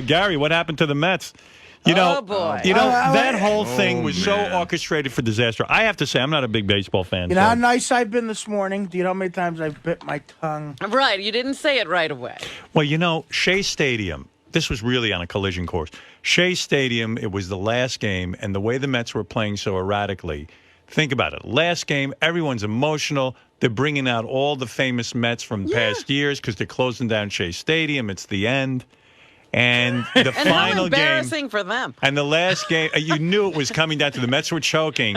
Gary, what happened to the Mets? Oh, boy. That whole thing was so orchestrated for disaster. I have to say, I'm not a big baseball fan. You know how nice I've been this morning? Do you know how many times I've bit my tongue? Right. You didn't say it right away. Well, Shea Stadium, this was really on a collision course. Shea Stadium, it was the last game, and the way the Mets were playing so erratically, think about it. Last game, everyone's emotional. They're bringing out all the famous Mets from past years because they're closing down Shea Stadium. It's the end. And the And how final embarrassing game, for them. and the last game, you knew it was coming down to the Mets were choking,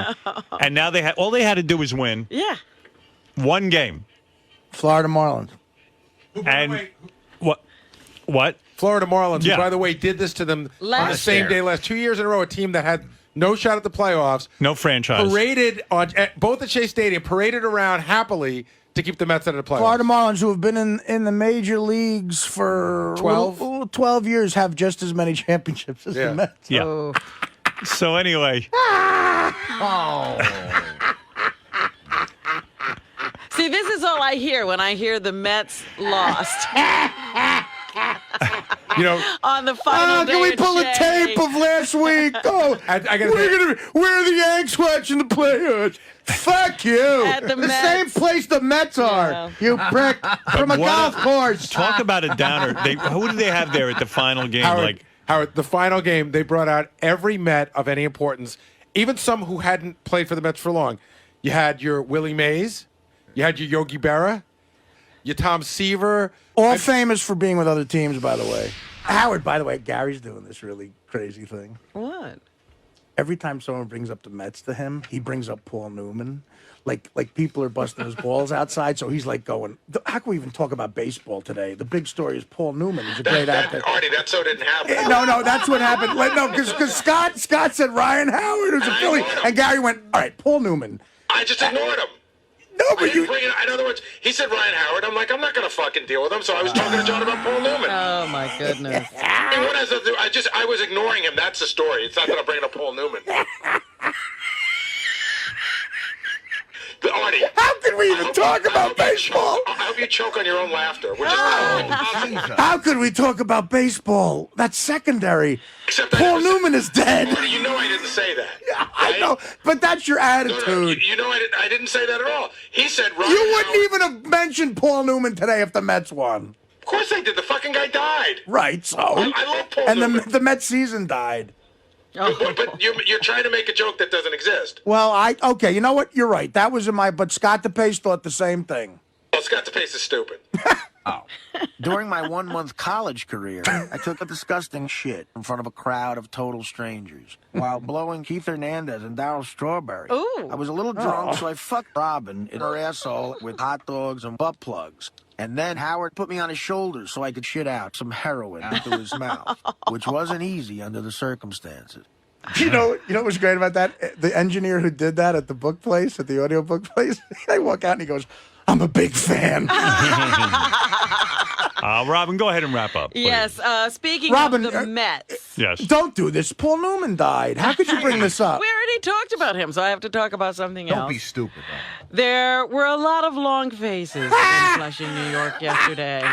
and now all they had to do was win. Yeah. One game. Florida Marlins. And what? Florida Marlins, Yeah. who, by the way, did this to them on the Last same year. day last 2 years in a row. A team that had no shot at the playoffs, No franchise. paraded both at Shea Stadium, paraded around happily to keep the Mets out of the playoffs. Florida Marlins, who have been in the major leagues for 12 years, have just as many championships as the Mets. Yeah. Oh. So anyway, See, this is all I hear when I hear the Mets lost on the final day. Can we of pull a Shea. tape of last week? Oh, I gotta where are the Yanks watching the playoffs? Fuck you. At the Mets. same place the Mets are, Yeah. you prick. From a what golf course. talk about a downer. Who did they have there at the final game? Howard, the final game, they brought out every Met of any importance, even some who hadn't played for the Mets for long. You had your Willie Mays, you had your Yogi Berra, your Tom Seaver. All famous for being with other teams, by the way. Howard, by the way, Gary's doing this really crazy thing. What? Every time someone brings up the Mets to him, he brings up Paul Newman. Like people are busting his balls outside, so he's like going, how can we even talk about baseball today? The big story is Paul Newman. He's a great actor. Artie, that so didn't happen. No, that's what happened. Because Scott said Ryan Howard, who's a Philly, and Gary went, all right, Paul Newman. I just ignored him. No, but you... In other words, he said Ryan Howard. I'm like, I'm not going to fucking deal with him. So I was talking to John about Paul Newman. Oh, my goodness. Hey, what has to do? I was ignoring him. That's the story. It's not that I'm bringing up Paul Newman. Artie, How can we even talk about baseball? I hope you choke on your own laughter. Which is How could we talk about baseball? That's secondary. Except Paul Newman is dead. Artie, you know I didn't say that. I know, but that's your No, attitude. you know I didn't say that at all. He said Ryan You wouldn't Howard. even have mentioned Paul Newman today if the Mets won. Of course I did. The fucking guy died. Right, so. I love Paul And Newman. the Mets season died. But you're trying to make a joke that doesn't exist. Well, okay, you know what? You're right. That was but Scott DePace thought the same thing. Well, Scott DePace is stupid. During my 1 month college career, I took a disgusting shit in front of a crowd of total strangers while blowing Keith Hernandez and Darryl Strawberry. Ooh. I was a little drunk, so I fucked Robin in her asshole with hot dogs and butt plugs. And then Howard put me on his shoulders so I could shit out some heroin into his mouth, which wasn't easy under the circumstances. You know what's great about that? The engineer who did that at the book place, at the audio book place, I walk out and he goes, I'm a big fan. Robin, go ahead and wrap up. Please. Yes. Speaking Robin, of the Mets. Yes. Don't do this. Paul Newman died. How could you bring this up? We already talked about him, so I have to talk about something else. Don't be stupid. There were a lot of long faces in Flushing, New York yesterday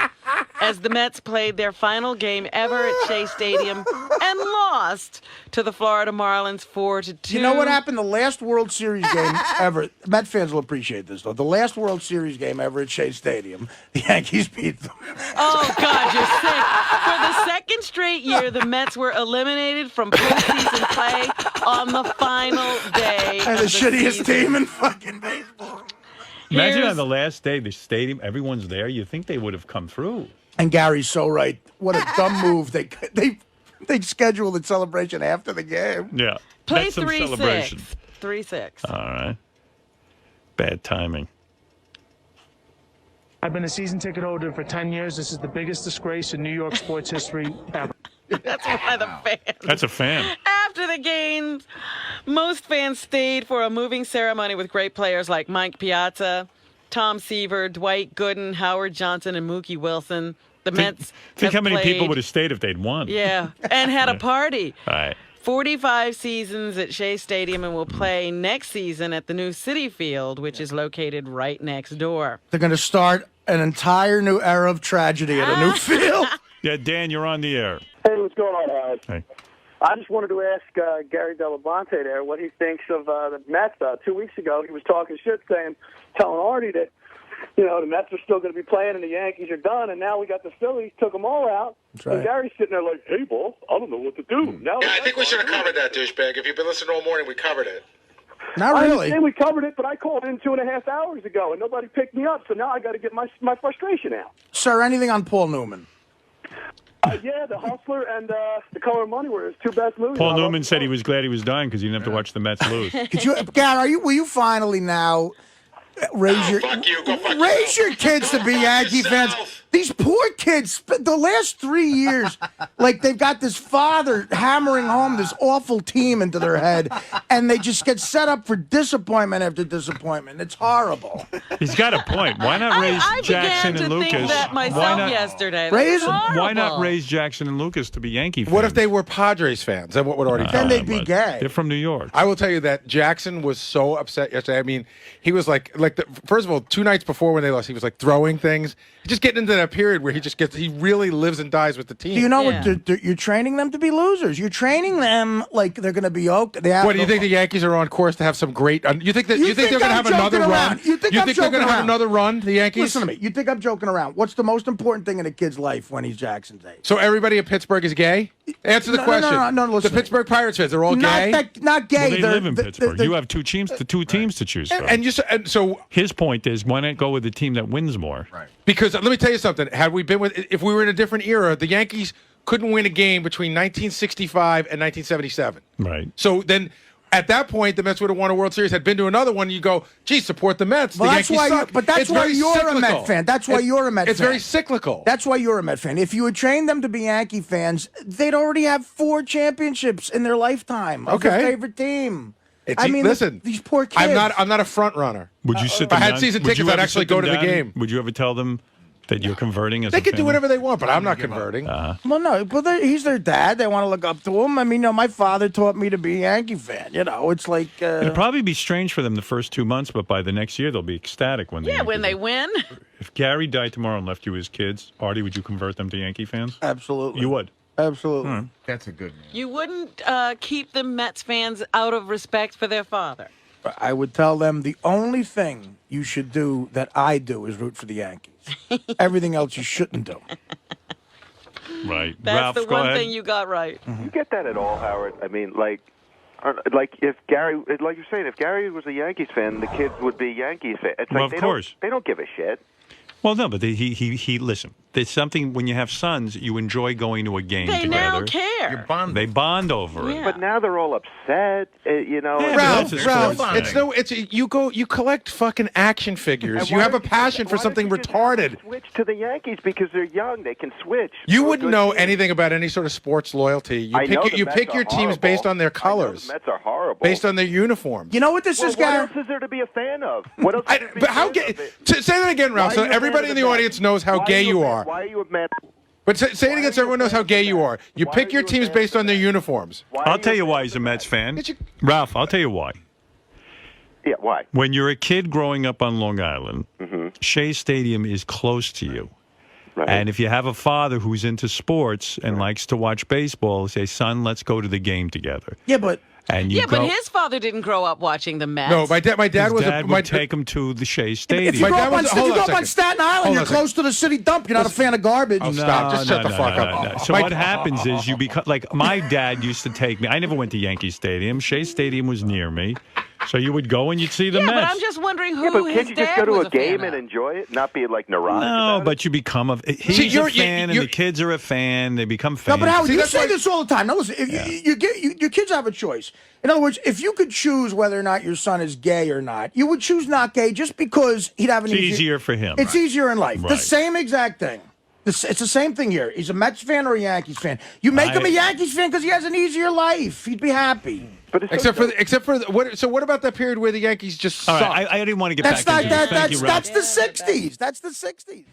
as the Mets played their final game ever at Shea Stadium and lost to the Florida Marlins 4-2. You know what happened? The last World Series game ever. Met fans will appreciate this, though. The last World Series game ever at Shea Stadium, the Yankees beat them. Oh, God, you're sick. For the second straight year, the Mets were eliminated from postseason play on the final day. And the of shittiest season. team in fucking baseball. Imagine Here's- on the last day, the stadium, everyone's there. You think they would have come through. And Gary's so right. What a dumb move. They scheduled the celebration after the game. Yeah. Play That's some 3-6. celebration. 3-6. All right. Bad timing. I've been a season ticket holder for 10 years. This is the biggest disgrace in New York sports history ever. That's one of the fans. That's a fan. After the game, most fans stayed for a moving ceremony with great players like Mike Piazza, Tom Seaver, Dwight Gooden, Howard Johnson, and Mookie Wilson. The Mets Think how have many people played- would have stayed if they'd won. Yeah, and had a party. All right. 45 seasons at Shea Stadium and will play next season at the new Citi Field, which is located right next door. They're going to start an entire new era of tragedy at a new field. Yeah, Dan, you're on the air. Hey, going on, Howard? Hey. I just wanted to ask Gary dell'abate there what he thinks of the Mets. 2 weeks ago, he was talking shit, telling Artie that, the Mets are still going to be playing and the Yankees are done, and now we got the Phillies, took them all out. That's right. And Gary's sitting there like, hey, boss, I don't know what to do. Now Yeah, I think we should have covered that, douchebag. If you've been listening all morning, we covered it. Not I really. understand we covered it, but I called in 2.5 hours ago, and nobody picked me up, so now I got to get my frustration out. Sir, anything on Paul Newman? Yeah, The Hustler and The Color of Money were his two best movies. Paul I love Newman them said he both. was glad he was dying because he didn't have to watch the Mets lose. Could you, Gary? Will you finally now raise your Fuck you. Go fuck raise yourself. your kids to be Go fuck Yankee fans? yourself. These poor kids, the last 3 years, like they've got this father hammering home this awful team into their head, and they just get set up for disappointment after disappointment. It's horrible. He's got a point. Why not raise I Jackson began and to Lucas? think that Why myself not? yesterday. Raise That's them. Why not horrible. raise Jackson and Lucas to be Yankee fans? What if they were Padres fans? Then what would Artie Then do? they'd be but gay. They're from New York. I will tell you that Jackson was so upset yesterday. I mean, he was first of all, 2 nights before when they lost, he was like throwing things. He's just getting into that period where he really lives and dies with the team. Do you know Yeah. what? You're training them to be losers. You're training them like they're going to be okay. They have What do you think the Yankees are on course to have some great? You think they're going to I'm have another joking run? around. You think I'm they're joking going to have around. another run? The Yankees. Listen to me. You think I'm joking around? What's the most important thing in a kid's life when he's Jackson's age? So everybody in Pittsburgh is gay? Answer the No, no, question. no, listen the to me. Pittsburgh Pirates fans are all gay. Not gay. Well, they They're- live in they're- Pittsburgh. they're- You have two teams to choose from. and so His point is, why not go with the team that wins more? Right. because let me tell you something. If we were in a different era, the Yankees couldn't win a game between 1965 and 1977. Right. So then, at that point, the Mets would have won a World Series. Had been to another one, you go, gee, support the Mets. Well, the that's Yankees why. suck. But that's It's why very you're a cyclical. Met fan. That's why you're a Met fan. It's very cyclical. That's why you're a Met fan. If you had trained them to be Yankee fans, they'd already have 4 championships in their lifetime of their Okay. favorite team. It's- I mean, listen, these poor kids. I'm not a front runner. Would you sit if I them had down? season Would you tickets, I'd ever actually sit go them to the down? game. Would you ever tell them that you're converting as They a can do fan? whatever they want, but I'm not converting. Well, no, but he's their dad. They want to look up to him. I mean, my father taught me to be a Yankee fan. It's like. It'd probably be strange for them the first 2 months, but by the next year they'll be ecstatic when they. Yeah, when they win. If Gary died tomorrow and left you his kids, Artie, would you convert them to Yankee fans? Absolutely. You would. Absolutely. That's a good man. You wouldn't keep the Mets fans out of respect for their father. I would tell them the only thing you should do that I do is root for the Yankees. Everything else you shouldn't do. Right. That's Ralph, the go one ahead. thing you got right. You get that at all, Howard? I mean, like if Gary, like you're saying, if Gary was a Yankees fan, the kids would be Yankees fans. It's Well, like of course. they don't give a shit. Well, no, but he listen. There's something when you have sons, you enjoy going to a game They together. now care. You're bonding. They bond over it. Yeah. But now they're all upset, Yeah, and- Ralph, Ralph, that's a Ralph, sports thing. you collect fucking action figures. And You why have a don't you passion just- for why something don't you just retarded. Switch to the Yankees because they're young. They can switch. You They're a wouldn't good know team. anything about any sort of sports loyalty. You I pick know your, the you Mets pick are your teams horrible. based on their I know colors, the Mets are horrible. based on their uniforms. You know what this Well, is, what Gary? else is there to be a fan of? What else? Is there to be But a how fan gay? of? Say that again, Ralph, Why so are you a fan everybody of in the Mets? audience knows how Why gay you you a fan? are. Why are you a man? But say it again so everyone knows how gay you are. You Why pick are your you a teams fan based of on their that? uniforms. Why are I'll tell a you fan why of he's a the Mets fan. Did you- Ralph, I'll tell you why. Yeah, why? When you're a kid growing up on Long Island, Shea Stadium is close to you. Right. And if you have a father who's into sports and likes to watch baseball, say, son, let's go to the game together. Yeah, but And you Yeah, go. but his father didn't grow up watching the Mets. No, my dad his was dad a would take him to the Shea if Stadium. you My grow dad up on, was- if hold you on grow a up on second. Staten Island, Hold you're on a second. close to the city dump. You're not a fan of garbage. Oh, stop. Just shut the fuck up. So My- what happens is you become like my dad used to take me. I never went to Yankee Stadium. Shea Stadium was near me, so you would go and you'd see the Yeah, Mets. but I'm just wondering who Yeah, but his can't you just dad go to was a game fan and of. enjoy it, not be like neurotic? No, about but you become a. He's you're- a fan, and you're- the kids are a fan. They become No, fans. but Howard, See, you that's say why- this all the time. Now listen, if your kids have a choice. In other words, if you could choose whether or not your son is gay or not, you would choose not gay just because he'd have an It's easier for him. It's easier in life. The Right. same exact thing. It's the same thing here. He's a Mets fan or a Yankees fan. You make him a Yankees fan because he has an easier life. He'd be happy. But it's Except for what? So what about that period where the Yankees just All sucked? right, I didn't want to get That's back not into this. that. Thank you, Ralph. That's the '60s. That's the '60s.